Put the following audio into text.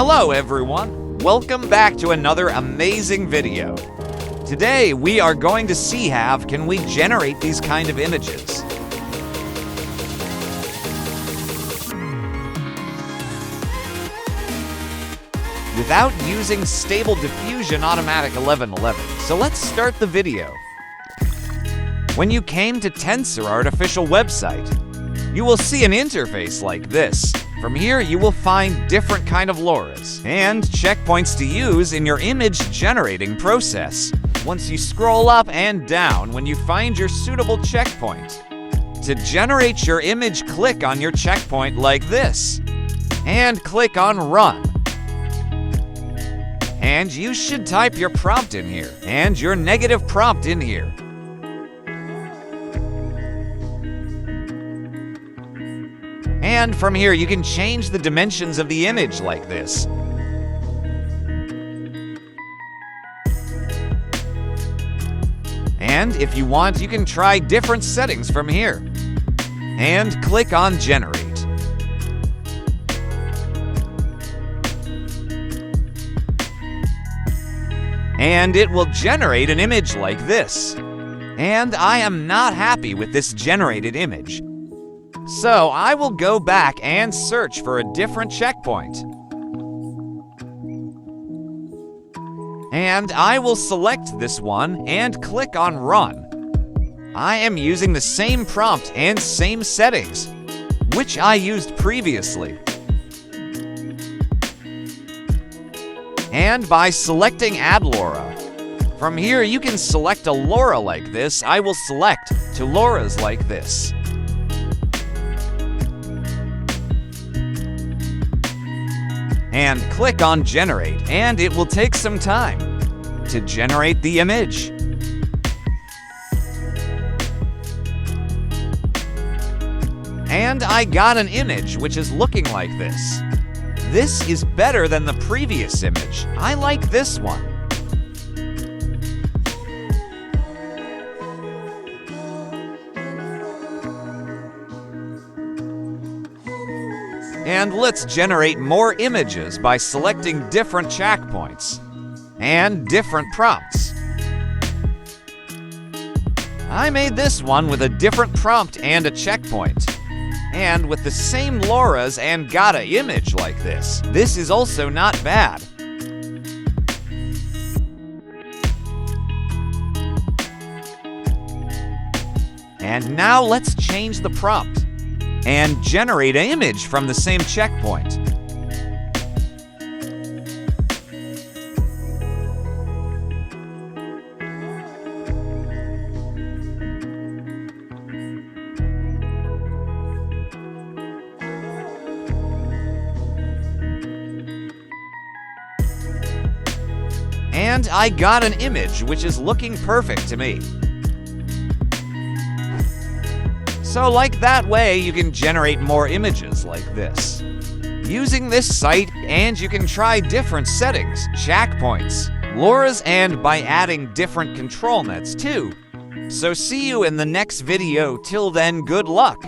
Hello everyone, welcome back to another amazing video. Today we are going to see how can we generate these kind of images. Without using Stable Diffusion Automatic 1111. So let's start the video. When you came to Tensor.art official website, you will see an interface like this. From here, you will find different kind of LoRa's and checkpoints to use in your image generating process. Once you scroll up and down when you find your suitable checkpoint. To generate your image, click on your checkpoint like this and click on Run. And you should type your prompt in here and your negative prompt in here. And from here, you can change the dimensions of the image like this. And if you want, you can try different settings from here. And click on Generate. And it will generate an image like this. And I am not happy with this generated image. So I will go back and search for a different checkpoint. And I will select this one and click on Run. I am using the same prompt and same settings, which I used previously. And by selecting Add LoRa, from here you can select a LoRa like this. I will select two LoRa's like this. And click on Generate, and it will take some time to generate the image. And I got an image which is looking like this. This is better than the previous image. I like this one. And let's generate more images by selecting different checkpoints and different prompts. I made this one with a different prompt and a checkpoint. And with the same LoRa's and got an image like this. This is also not bad. And now let's change the prompt and generate an image from the same checkpoint. And I got an image which is looking perfect to me. So like that way, you can generate more images like this. Using this site, and you can try different settings, checkpoints, LoRa's, and by adding different control nets too. So see you in the next video. Till then, good luck.